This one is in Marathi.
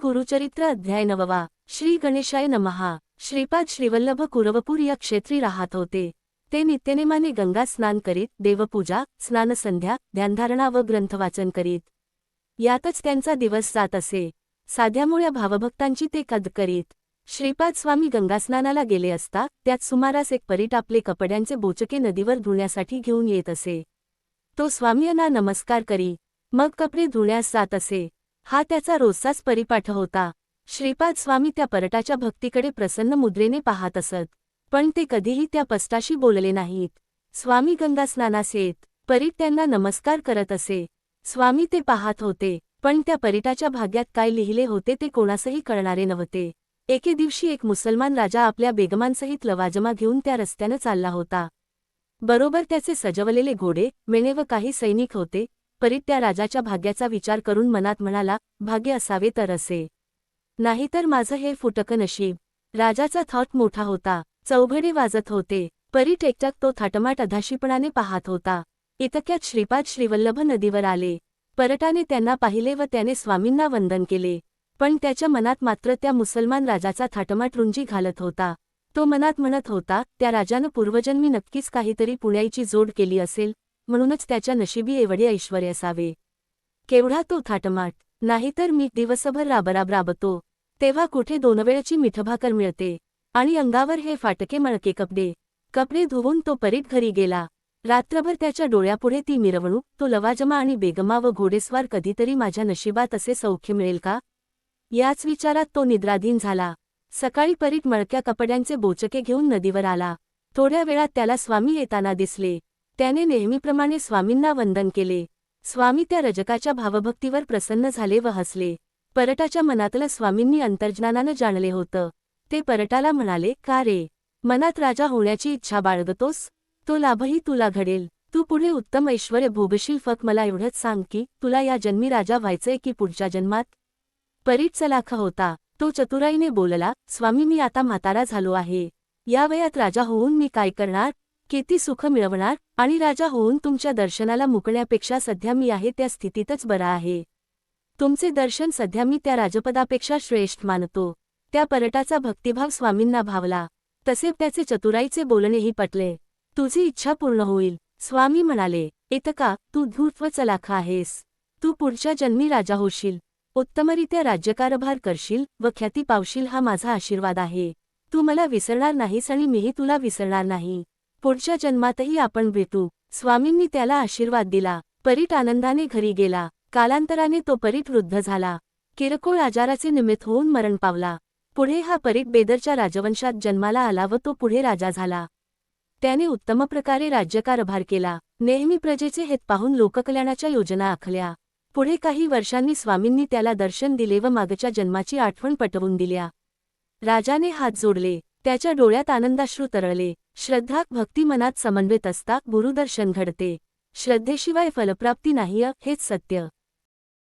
गुरुचरित्र अध्याय 9. श्री गणेशाय नमः. श्रीपाद श्रीवल्लभ कुरवपूर या क्षेत्री राहत होते. ते नित्यनेमाने गंगा स्नान करीत, देवपूजा, स्नानसंध्या, ध्यानधारणा व ग्रंथवाचन करीत. यातच त्यांचा दिवस जात असे. साध्यामुळ्या भावभक्तांची ते कद करीत. श्रीपाद स्वामी गंगास्नानाला गेले असता त्यात सुमारास एक परीट आपले कपड्यांचे बोचके नदीवर धुण्यासाठी घेऊन येत असे. तो स्वामींना नमस्कार करी, मग कपडे धुण्यास जात असे. हा त्याचा रोजचाच परिपाठ होता. श्रीपाद स्वामी त्या परटाच्या भक्तीकडे प्रसन्न मुद्रेने पाहत असत, पण ते कधीही त्या पस्टाशी बोलले नाहीत. स्वामी गंगास्नानास येत, परीट त्यांना नमस्कार करत असे. स्वामी ते पाहत होते, पण त्या परीटाच्या भाग्यात काय लिहिले होते ते कोणासही कळणारे नव्हते. एके दिवशी एक मुसलमान राजा आपल्या बेगमांसहित लवाजमा घेऊन त्या रस्त्यानं चालला होता. बरोबर त्याचे सजवलेले घोडे, मेणे व काही सैनिक होते. परीट त्या राजाच्या भाग्याचा विचार करून मनात म्हणाला, भाग्य असावे तर असे, नाहीतर माझं हे फुटकं नशीब. राजाचा थॉट मोठा होता. चौघडे वाजत होते. परीट एकटक तो थाटमाट अधाशीपणाने पाहत होता. इतक्यात श्रीपाद श्रीवल्लभ नदीवर आले. परटाने त्यांना पाहिले व त्याने स्वामींना वंदन केले. पण त्याच्या मनात मात्र त्या मुसलमान राजाचा थाटमाट रुंजी घालत होता. तो मनात म्हणत होता, त्या राजानं पूर्वजन्मी नक्कीच काहीतरी पुण्याईची जोड केली असेल, म्हणूनच त्याच्या नशिबी एवढे ऐश्वर असावे. केवढा तो थाटमाट. नाहीतर मी दिवसभर राबराब राबतो, तेव्हा कुठे 2 वेळची मिठभाकर मिळते, आणि अंगावर हे फाटके मळके कपडे धुवून तो परीट घरी गेला. रात्रभर त्याच्या डोळ्यापुढे ती मिरवणूक, तो लवाजमा आणि बेगमा व घोडेस्वार. कधीतरी माझ्या नशिबात असे सौख्य मिळेल का, याच विचारात तो निद्राधीन झाला. सकाळी परीट मळक्या कपड्यांचे बोचके घेऊन नदीवर आला. थोड्या वेळात त्याला स्वामी येताना दिसले. त्याने नेहमीप्रमाणे स्वामींना वंदन केले. स्वामी त्या रजकाच्या भावभक्तीवर प्रसन्न झाले व हसले. परटाच्या मनातलं स्वामींनी अंतर्ज्ञानानं जाणले होतं. ते परटाला म्हणाले, का रे, मनात राजा होण्याची इच्छा बाळगतोस? तो लाभही तुला घडेल. तू पुढे उत्तम ऐश्वर्य भोगशील. फक्त मला एवढंच सांग की तुला या जन्मी राजा व्हायचंय की पुढच्या जन्मात? परीट चलाख होता. तो चतुराईने बोलला, स्वामी मी आता म्हातारा झालो आहे. या वयात राजा होऊन मी काय करणार, किती सुख मिळवणार? आणि राजा होऊन तुमच्या दर्शनाला मुकण्यापेक्षा सध्या मी आहे त्या स्थितीतच बरा आहे. तुमचे दर्शन सध्या मी त्या राजपदापेक्षा श्रेष्ठ मानतो. त्या परटाचा भक्तिभाव स्वामींना भावला. तसे त्याचे चतुराईचे बोलणेही पटले. तुझी इच्छा पूर्ण होईल. स्वामी म्हणाले, इतका तू धूर्त व चलाख आहेस. तू पुढच्या जन्मी राजा होशील, उत्तमरित्या राज्यकारभार करशील व ख्याती पावशील हा माझा आशीर्वाद आहे. तू मला विसरणार नाहीस आणि मीही तुला विसरणार नाही. पुढच्या जन्मातही आपण भेटू. स्वामींनी त्याला आशीर्वाद दिला. परीट आनंदाने घरी गेला. कालांतराने तो परीट वृद्ध झाला. किरकोळ आजाराचे निमित्त होऊन मरण पावला. पुढे हा परीट बेदरच्या राजवंशात जन्माला आला व तो पुढे राजा झाला. त्याने उत्तम प्रकारे राज्यकारभार केला. नेहमी प्रजेचे हित पाहून लोककल्याणाच्या योजना आखल्या. पुढे काही वर्षांनी स्वामींनी त्याला दर्शन दिले व मागच्या जन्माची आठवण पटवून दिल्या. राजाने हात जोडले. त्याच्या डोळ्यात आनंदाश्रू तरळले. श्रद्धा भक्ती मनात समन्वित असता गुरुदर्शन घडते. श्रद्धेशिवाय फलप्राप्ती नाही हेच सत्य.